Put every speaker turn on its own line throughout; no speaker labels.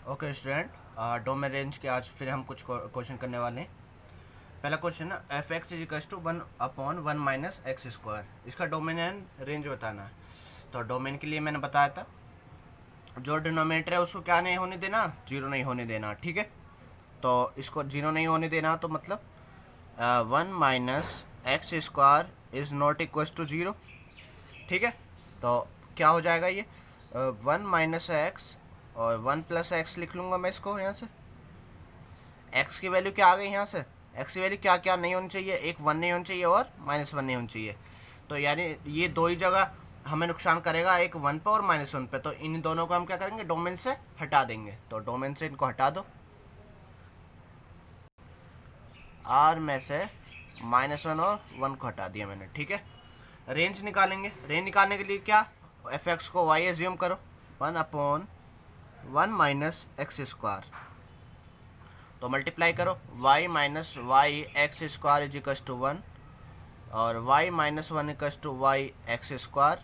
Okay student, domain range के आज फिर हम कुछ क्वेश्चन करने वाले हैं। पहला क्वेश्चन है f x is equal to 1/1 minus x square. इसका डोमेन एंड रेंज बताना है। तो डोमेन के लिए मैंने बताया था जो डिनोमिनेटर है उसको क्या नहीं होने देना, जीरो नहीं होने देना। ठीक है, तो इसको जीरो नहीं होने देना तो मतलब 1 minus x square is not equal to zero. ठीक है, तो क्या हो जाएगा ये 1 माइनस एक्स और 1 प्लस एक्स लिख लूँगा मैं इसको यहाँ से। एक्स की वैल्यू क्या आ गई यहाँ से, एक्स की वैल्यू क्या क्या नहीं होनी चाहिए, एक 1 नहीं होनी चाहिए और -1 नहीं होनी चाहिए। तो यानी ये दो ही जगह हमें नुकसान करेगा, एक 1 पे और -1 पे। तो इन दोनों को हम क्या करेंगे, डोमेन से हटा देंगे। तो डोमेन से इनको हटा दो, आर में से -1 और 1 को हटा दिया मैंने। ठीक है, रेंज निकालेंगे। रेंज निकालने के लिए क्या, एफ एक्स को वाई एज्यूम करो, 1/1 माइनस एक्स स्क्वायर। तो मल्टीप्लाई करो, y minus y x square is equal to 1 और y minus 1 equal to y x square.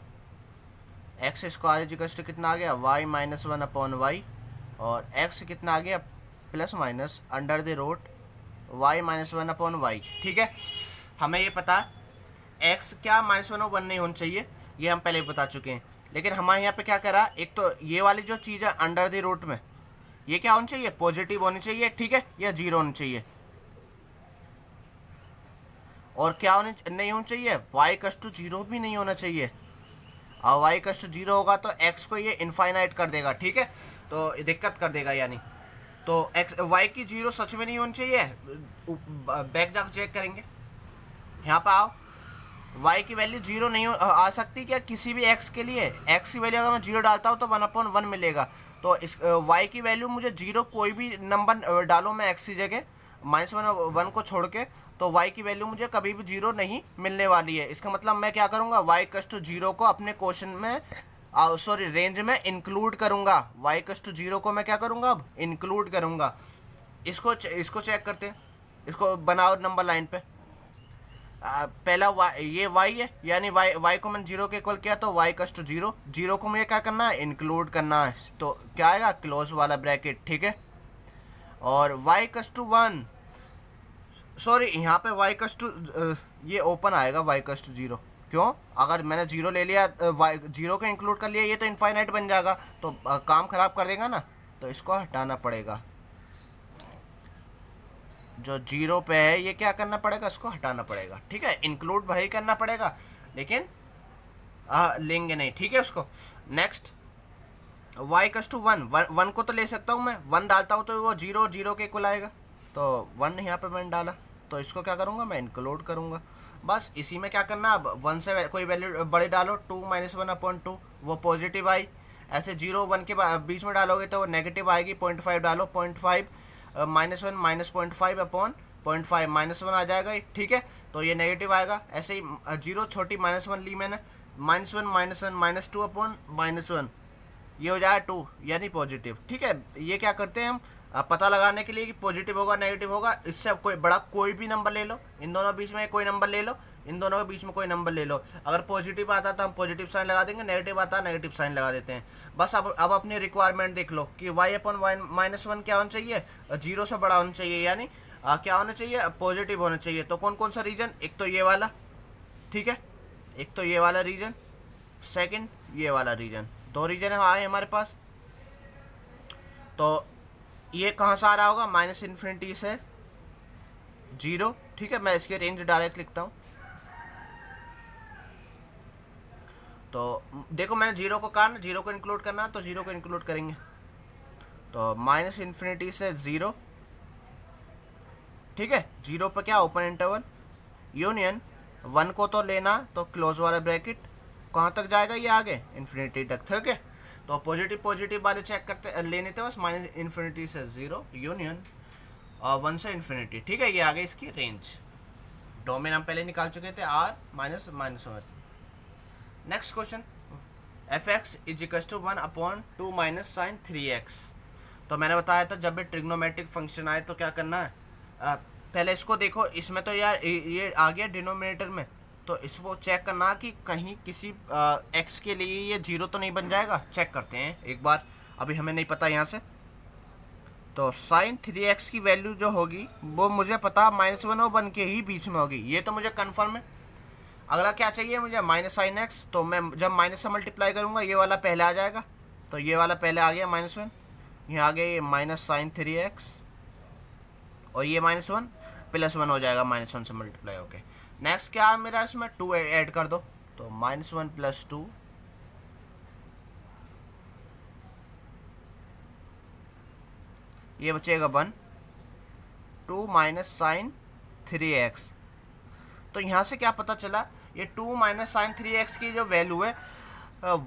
X square is equal to कितना आ गया, y माइनस 1 अपॉन वाई, और x कितना आ गया plus minus under the root y minus 1 upon y. ठीक है, हमें ये पता है x क्या -1 और 1 नहीं होना चाहिए, ये हम पहले बता चुके हैं। लेकिन हमारे यहाँ पे क्या करा, एक तो ये वाली जो चीज़ है अंडर द रूट में, ये क्या होनी चाहिए, पॉजिटिव होनी चाहिए। ठीक है, या जीरो होनी चाहिए। और क्या नहीं होना चाहिए, y कस टू जीरो भी नहीं होना चाहिए। और y कस टू जीरो होगा तो x को ये इनफाइनाइट कर देगा। ठीक है, तो दिक्कत कर देगा यानी। तो x y की जीरो सच में नहीं होनी चाहिए। बैक जाकर चेक करेंगे, यहाँ पर आओ। y की वैल्यू जीरो नहीं आ सकती क्या किसी भी x के लिए। x की वैल्यू अगर मैं जीरो डालता हूँ तो 1/1 मिलेगा। तो इस y की वैल्यू मुझे जीरो, कोई भी नंबर डालो मैं x की जगह, -1 को छोड़ के, तो y की वैल्यू मुझे कभी भी जीरो नहीं मिलने वाली है। इसका मतलब मैं क्या करूँगा, y कस टू जीरो को अपने क्वेश्चन में सॉरी रेंज में इंक्लूड करूँगा। y कस टू जीरो को मैं क्या करूँगा, अब इंक्लूड करूँगा। इसको चेक करते हैं, इसको बनाओ नंबर लाइन पे। पहला ये y है, यानी y को मैंने जीरो के इक्वल किया तो y कस टू जीरो, जीरो को मुझे क्या करना है, इंक्लूड करना है। तो क्या आएगा, क्लोज वाला ब्रैकेट। ठीक है, और y कस टू 1, सॉरी यहाँ पे y कस टू ये ओपन आएगा, y कस टू जीरो। क्यों, अगर मैंने जीरो ले लिया, जीरो को इंक्लूड कर लिया, ये तो इनफाइनाइट बन जाएगा, तो काम खराब कर देगा ना। तो इसको हटाना पड़ेगा, जो जीरो पे है ये क्या करना पड़ेगा, इसको हटाना पड़ेगा। ठीक है, इंक्लूड भाई करना पड़ेगा, लेकिन लेंगे नहीं। ठीक है, उसको नेक्स्ट y कस टू 1 को तो ले सकता हूँ मैं, 1 डालता हूँ तो वो जीरो के इक्वल आएगा। तो 1 यहाँ पे मैंने डाला, तो इसको क्या करूँगा, मैं इंक्लूड करूँगा। बस इसी में क्या करना, अब 1 से कोई वैल्यू बड़ी डालो, 2 - 1/2, वो पॉजिटिव आई। ऐसे 0 1 के बीच में डालोगे तो वो नेगेटिव आएगी। 0.5 डालो, 0.5 -1 -0.5 अपॉन 0.5, -1 आ जाएगा। ठीक है, तो ये नेगेटिव आएगा। ऐसे ही जीरो छोटी -1 ली मैंने, -1 -2 अपॉन -1, ये हो जाएगा 2, यानी पॉजिटिव। ठीक है, ये क्या करते हैं हम पता लगाने के लिए कि पॉजिटिव होगा नेगेटिव होगा, इससे कोई बड़ा कोई भी नंबर ले लो, इन दोनों बीच में कोई नंबर ले लो, इन दोनों के बीच में कोई नंबर ले लो। अगर पॉजिटिव आता तो हम पॉजिटिव साइन लगा देंगे, नेगेटिव आता है नेगेटिव साइन लगा देते हैं। बस अब अपनी रिक्वायरमेंट देख लो कि y अपॉन -1 क्या होना चाहिए, जीरो से बड़ा होना चाहिए, यानी क्या होना चाहिए, पॉजिटिव होना चाहिए। तो कौन कौन सा रीजन, एक तो ये वाला, ठीक है, एक तो ये वाला रीजन, सेकंड ये वाला रीजन, दो रीजन आए हमारे पास। तो ये कहाँ से आ रहा होगा, -∞ से जीरो। ठीक है, मैं इसके रेंज डायरेक्ट लिखता हूँ। तो देखो मैंने जीरो को कहा ना, जीरो को इंक्लूड करना, तो जीरो को इंक्लूड करेंगे। तो -∞ से जीरो। ठीक है, जीरो पे क्या, ओपन इंटरवल, यूनियन 1 को तो लेना, तो क्लोज वाला ब्रैकेट कहाँ तक जाएगा, ये आगे इन्फिनिटी तक। ठीक है, तो पॉजिटिव वाले चेक करते लेने थे बस, -∞ से जीरो यूनियन 1 से इन्फिनिटी। ठीक है, ये आ गई इसकी रेंज। डोमेन हम पहले निकाल चुके थे, r -1। Next question, f x is equal to 1/2 minus sine 3x। तो मैंने बताया था जब भी ट्रिग्नोमेट्रिक फंक्शन आए तो क्या करना है, पहले इसको देखो, इसमें तो यार ये आ गया डिनोमिनेटर में, तो इसको चेक करना कि कहीं किसी x के लिए ये जीरो तो नहीं बन जाएगा। चेक करते हैं एक बार, अभी हमें नहीं पता यहाँ से। तो साइन 3x की वैल्यू जो होगी वो मुझे पता -1 और 1 के ही बीच में होगी, ये तो मुझे कन्फर्म है। अगला क्या चाहिए मुझे, माइनस साइन एक्स। तो मैं जब माइनस से मल्टीप्लाई करूँगा ये वाला पहले आ जाएगा, तो ये वाला पहले आ गया -1, यहाँ आ गया ये माइनस साइन 3x, और ये -1 +1 हो जाएगा -1 से मल्टीप्लाई होके। नेक्स्ट क्या है मेरा, इसमें 2 ऐड कर दो, तो -1 + 2, ये बचेगा 1, 2 माइनस साइन 3x। तो यहाँ से क्या पता चला, ये 2 माइनस साइन 3x की जो वैल्यू है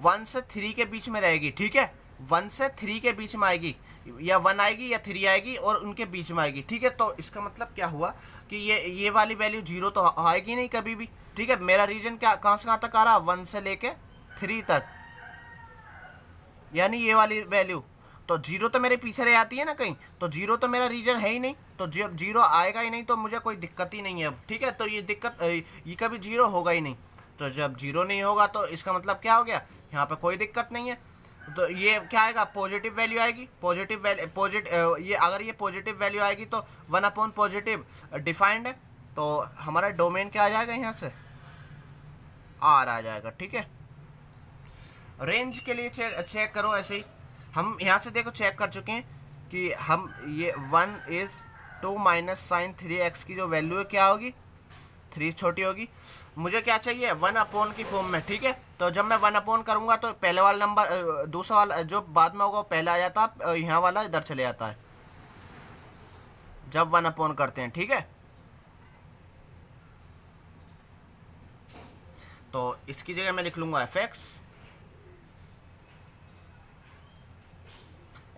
1 से 3 के बीच में रहेगी, ठीक है, 1 से 3 के बीच में आएगी, या 1 आएगी या 3 आएगी और उनके बीच में आएगी, ठीक है। तो इसका मतलब क्या हुआ कि ये वाली वैल्यू 0 तो आएगी नहीं कभी भी, ठीक है। मेरा रीजन क्या कहाँ से कहाँ तक आ रहा, 1 से लेके 3 तक, यानी ये वाली वैल्यू। तो 0 तो मेरे पीछे रह जाती है ना कहीं, तो 0 तो मेरा रीजन है ही नहीं, तो 0 आएगा ही नहीं, तो मुझे कोई दिक्कत ही नहीं है अब, ठीक है। तो ये दिक्कत, ये कभी 0 होगा ही नहीं, तो जब 0 नहीं होगा तो इसका मतलब क्या हो गया, यहाँ पे कोई दिक्कत नहीं है। तो ये क्या आएगा, पॉजिटिव वैल्यू आएगी, ये अगर ये पॉजिटिव वैल्यू आएगी तो 1/पॉजिटिव डिफाइंड है, तो हमारा डोमेन क्या आ जाएगा, यहाँ से R आ जाएगा, ठीक है। रेंज के लिए चेक करो ऐसे ही, हम यहाँ से देखो चेक कर चुके हैं कि हम ये 1 इज़ 2 माइनस साइन 3x की जो वैल्यू है क्या होगी, 3 छोटी होगी। मुझे क्या चाहिए, 1/, की फॉर्म में, ठीक है। तो जब मैं 1/, करूँगा तो पहले वाला नंबर, दूसरा वाला जो बाद में होगा वो पहले आ जाता है, यहाँ वाला इधर चले जाता है जब 1/, करते हैं, ठीक है। तो इसकी जगह मैं लिख लूँगा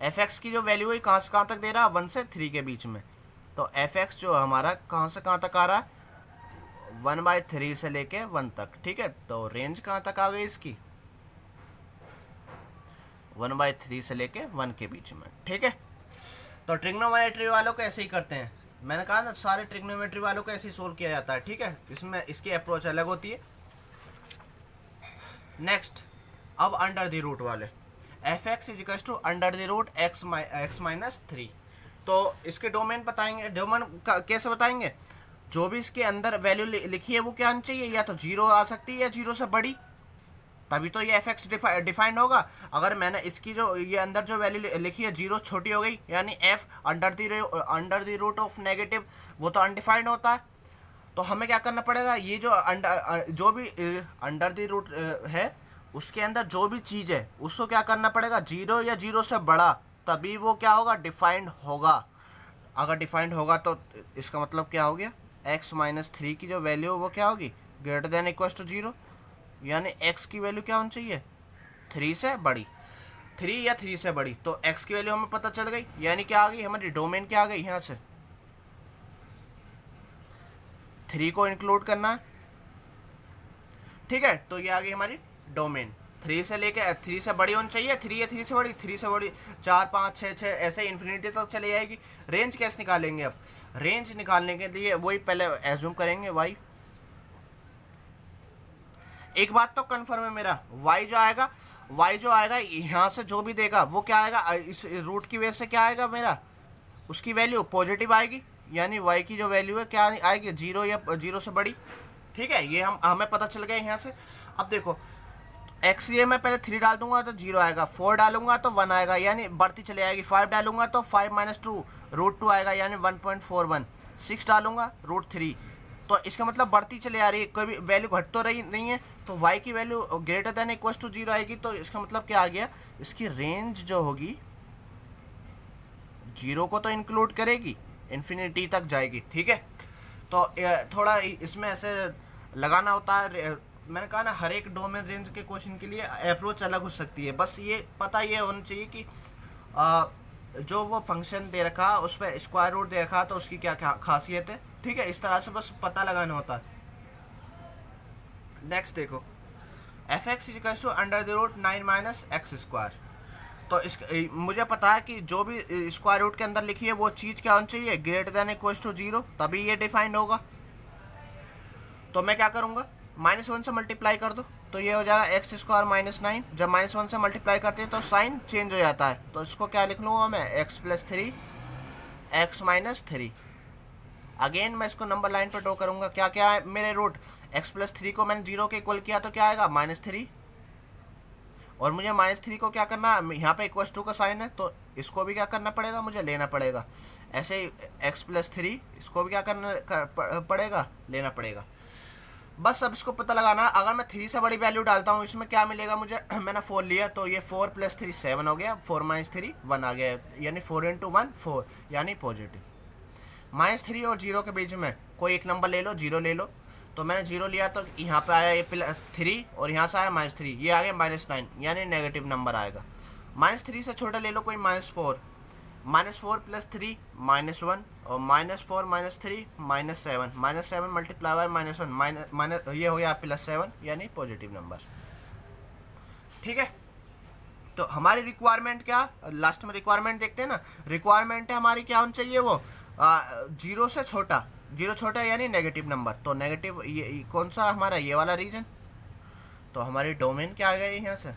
fx की जो वैल्यू है कहाँ से कहाँ तक दे रहा है, 1 से 3 के बीच में। तो fx जो हमारा कहाँ से कहाँ तक आ रहा है, 1/3 से लेके 1 तक, ठीक है। तो रेंज कहाँ तक आ गई इसकी, 1/3 से लेके 1 के बीच में, ठीक है। तो ट्रिग्नोमेट्री वालों को ऐसे ही करते हैं, मैंने कहा ना सारे ट्रिग्नोमेट्री वालों को ऐसे ही सोल्व किया जाता है, ठीक है। इसमें इसकी अप्रोच अलग होती है। नेक्स्ट, अब अंडर द रूट वाले, fx = x - 3। तो इसके डोमेन बताएंगे, डोमेन कैसे बताएंगे, जो भी इसके अंदर वैल्यू लिखी है वो क्या आनी चाहिए, या तो 0 आ सकती है या 0 से बड़ी, तभी तो ये fx डिफाइंड होगा। अगर मैंने इसकी जो ये अंदर जो वैल्यू लिखी है 0 छोटी हो गई, यानी f under the root of negative, वो तो अनडिफाइंड होता है। तो हमें क्या करना पड़ेगा, ये जो भी अंडर द रूट है उसके अंदर जो भी चीज़ है उसको क्या करना पड़ेगा, 0 या 0 से बड़ा, तभी वो क्या होगा, डिफाइंड होगा। अगर डिफाइंड होगा तो इसका मतलब क्या हो गया, x - 3 की जो वैल्यू वो क्या होगी, > 0, यानी x की वैल्यू क्या होनी चाहिए, 3 से बड़ी, 3 या 3 से बड़ी। तो x की वैल्यू हमें पता चल गई, यानी क्या आ गई, हमारी डोमेन क्या आ गई, यहाँ से 3 को इंक्लूड करना है, ठीक है। तो ये आ गई हमारी डोमेन, 3 से लेके 3 से बड़ी होनी चाहिए, 3 या 3 से बड़ी, 3 से बड़ी 4, 5, 6, 6 ऐसे इन्फिनिटी तक चली जाएगी। रेंज कैसे निकालेंगे, अब रेंज निकालने के लिए वही पहले एज्यूम करेंगे y। एक बात तो कन्फर्म है मेरा, y जो आएगा यहाँ से जो भी देगा वो क्या आएगा, इस रूट की वजह से क्या आएगा मेरा, उसकी वैल्यू पॉजिटिव आएगी, यानी y की जो वैल्यू है क्या आएगी, 0 या 0 से बड़ी, ठीक है। ये हमें पता चल गया यहाँ से। अब देखो x ये मैं पहले 3 डाल दूंगा तो 0 आएगा, 4 डालूंगा तो 1 आएगा, यानी बढ़ती चली आएगी, 5 डालूंगा तो 5 - 2 √2 आएगा, यानी 1.41, 6 डालूंगा √3, तो इसका मतलब बढ़ती चली आ रही है, कोई भी वैल्यू घट तो रही नहीं है। तो y की वैल्यू > 0 आएगी, तो इसका मतलब क्या आ गया, इसकी रेंज जो होगी 0 को तो इंक्लूड करेगी, इन्फिनिटी तक जाएगी, ठीक है। तो थोड़ा इसमें ऐसे लगाना होता है, मैंने कहा ना हर एक डोमेन रेंज के क्वेश्चन के लिए अप्रोच अलग हो सकती है, बस ये पता ये होना चाहिए कि जो वो फंक्शन दे रखा उस पर स्क्वायर रूट दे रखा तो उसकी क्या खासियत है, ठीक है। इस तरह से बस पता लगाना होता है। नेक्स्ट देखो, fx = √9 - x²। तो इस मुझे पता है कि जो भी स्क्वायर रूट के अंदर लिखी है वो चीज़ क्या होनी चाहिए, > 0, तभी ये डिफाइंड होगा। तो मैं क्या करूँगा, -1 से मल्टीप्लाई कर दो, तो ये हो जाएगा x² - 9। जब -1 से मल्टीप्लाई करते हैं तो साइन चेंज हो जाता है, तो इसको क्या लिख लूँगा मैं, x + 3 x minus three. Again मैं इसको नंबर लाइन पर ड्रॉ करूंगा। क्या क्या है मेरे रूट, x प्लस थ्री को मैंने जीरो के इक्वल किया तो क्या आएगा माइनस थ्री, और मुझे माइनस थ्री को क्या करना है, यहाँ पे इक्वल टू का साइन है तो इसको भी क्या करना पड़ेगा, मुझे लेना पड़ेगा। ऐसे ही x प्लस थ्री इसको भी क्या करना पड़ेगा, लेना पड़ेगा। बस अब इसको पता लगाना, अगर मैं थ्री से बड़ी वैल्यू डालता हूँ इसमें क्या मिलेगा मुझे, मैंने फोर लिया तो ये फोर प्लस थ्री सेवन हो गया, फोर माइनस थ्री वन आ गया, यानी फोर इंटू वन फोर, यानी पॉजिटिव। माइनस थ्री और जीरो के बीच में कोई एक नंबर ले लो, जीरो ले लो। तो मैंने जीरो लिया तो यहाँ पे आया ये प्लस थ्री और यहाँ से आया माइनस थ्री, ये आ गया माइनस नाइन, यानी नेगेटिव नंबर आएगा। माइनस थ्री से छोटा ले लो कोई minus four, minus four plus three minus one, और minus four minus three minus seven multiply by minus one, minus ये हो गया प्लस सेवन, यानी पॉजिटिव नंबर। ठीक है, तो हमारी रिक्वायरमेंट क्या, लास्ट में रिक्वायरमेंट देखते हैं ना। रिक्वायरमेंट है हमारी क्या होनी चाहिए, वो जीरो से छोटा, जीरो छोटा यानी नेगेटिव नंबर। तो नेगेटिव ये कौन सा हमारा, ये वाला रीजन। तो हमारी डोमेन क्या आ गई यहाँ से,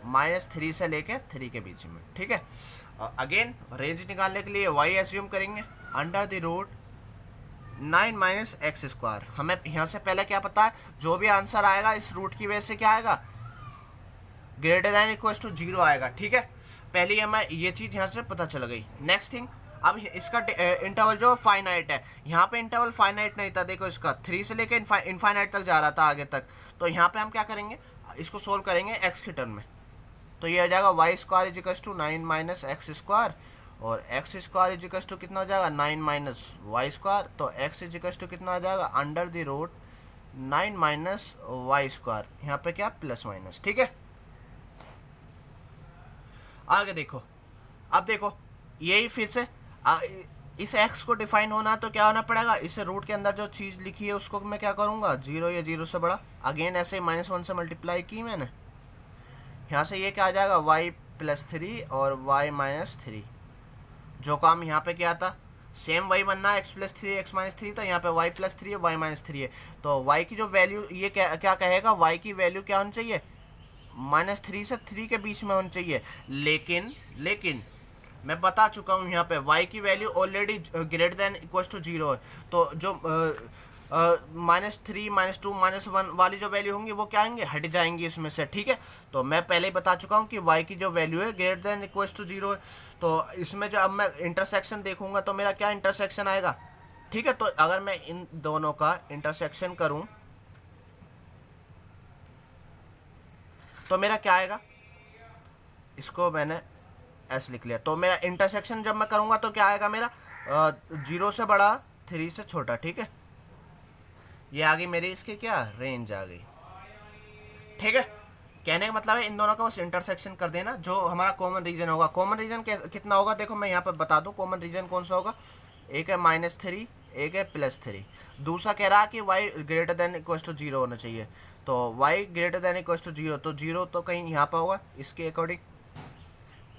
माइनस थ्री से लेके थ्री के बीच में। ठीक है, अगेन रेंज निकालने के लिए y एज्यूम करेंगे under the root 9 minus x square. हमें यहाँ से पहले क्या पता है, जो भी आंसर आएगा इस रूट की वजह से क्या आएगा, greater than equal to zero आएगा। ठीक है, पहले हमें ये चीज़ यहाँ से पता चल गई। नेक्स्ट थिंग, अब इसका इंटरवल जो फाइनाइट है, यहाँ पे इंटरवल फाइनाइट नहीं था, देखो इसका थ्री से लेके इनफाइनाइट तक जा रहा था आगे तक। तो यहाँ पे हम क्या करेंगे, इसको सोल्व करेंगे एक्स के टर्म में। तो ये आ जाएगा y square equals to nine minus x square, और एक्स स्क्वायर इजिकल्स टू कितना हो जाएगा, नाइन माइनस वाई स्क्वायर। तो एक्स इजिकल्स टू कितना आ जाएगा, under the root nine minus y square, यहाँ पे क्या प्लस माइनस। ठीक है, आगे देखो, अब देखो यही फिर से इस x को डिफाइन होना तो क्या होना पड़ेगा, इस रूट के अंदर जो चीज़ लिखी है उसको मैं क्या करूँगा, जीरो या जीरो से बड़ा। अगेन ऐसे माइनस वन से मल्टीप्लाई की मैंने, यहाँ से ये क्या आ जाएगा y प्लस थ्री और y माइनस थ्री। जो काम यहाँ पे क्या था, सेम y बनना है, x plus three x minus three था, यहाँ पे y प्लस थ्री है y माइनस थ्री है। तो y की जो वैल्यू, ये क्या कहेगा, y की वैल्यू क्या होनी चाहिए, माइनस थ्री से थ्री के बीच में होनी चाहिए। लेकिन मैं बता चुका हूँ यहाँ पे y की value already greater than equal to zero है। तो जो minus three minus two minus one वाली जो वैल्यू होंगी वो क्या आएंगे, हट जाएंगी इसमें से। ठीक है, तो मैं पहले ही बता चुका हूँ कि y की जो वैल्यू है greater than equal to zero है। तो इसमें जो अब मैं इंटरसेक्शन देखूंगा तो मेरा क्या इंटरसेक्शन आएगा। ठीक है, तो अगर मैं इन दोनों का इंटरसेक्शन करूँ तो मेरा क्या आएगा, इसको मैंने ऐसे लिख लिया। तो मेरा इंटरसेक्शन जब मैं करूँगा तो क्या आएगा मेरा, जीरो से बड़ा थ्री से छोटा। ठीक है, ये आ गई मेरी इसकी क्या रेंज आ गई। ठीक है, कहने का मतलब है इन दोनों का बस इंटरसेक्शन कर देना, जो हमारा कॉमन रीजन होगा। कॉमन रीजन कितना होगा, देखो मैं यहाँ पर बता दूँ कॉमन रीजन कौन सा होगा। एक है माइनस थ्री, एक है प्लस थ्री। दूसरा कह रहा है कि y greater than equal to zero होना चाहिए। तो y greater than equal to zero, तो जीरो तो कहीं यहाँ पर होगा इसके अकॉर्डिंग।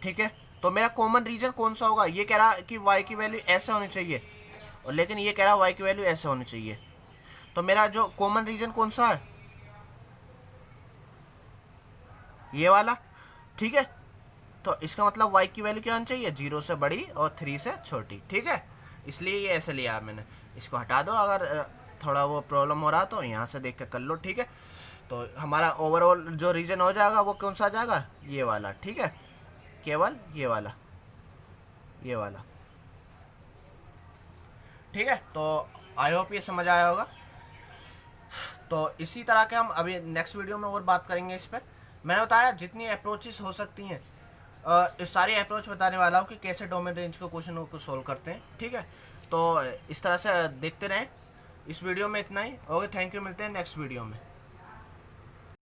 ठीक है, तो मेरा कॉमन रीजन कौन सा होगा, ये कह रहा है कि y की वैल्यू ऐसे होनी चाहिए, और लेकिन ये कह रहा है y की वैल्यू ऐसे होनी चाहिए। तो मेरा जो कॉमन रीजन कौन सा है, ये वाला। ठीक है, तो इसका मतलब y की वैल्यू क्या होनी चाहिए, जीरो से बड़ी और थ्री से छोटी। ठीक है, इसलिए ये ऐसे लिया मैंने। इसको हटा दो, अगर थोड़ा वो प्रॉब्लम हो रहा तो यहाँ से देख के कर लो। ठीक है, तो हमारा ओवरऑल जो रीजन हो जाएगा वो कौन सा आ जाएगा, ये वाला। ठीक है, केवल ये वाला, ये वाला। ठीक है, तो आई होप ये समझ आया होगा। तो इसी तरह के हम अभी नेक्स्ट वीडियो में और बात करेंगे इस पर। मैंने बताया जितनी अप्रोचेस हो सकती हैं, इस सारी अप्रोच बताने वाला हूँ कि कैसे डोमेन रेंज के क्वेश्चनों को सोल्व करते हैं। ठीक है, तो इस तरह से देखते रहें। इस वीडियो में इतना ही। ओके, थैंक यू, मिलते हैं नेक्स्ट वीडियो में।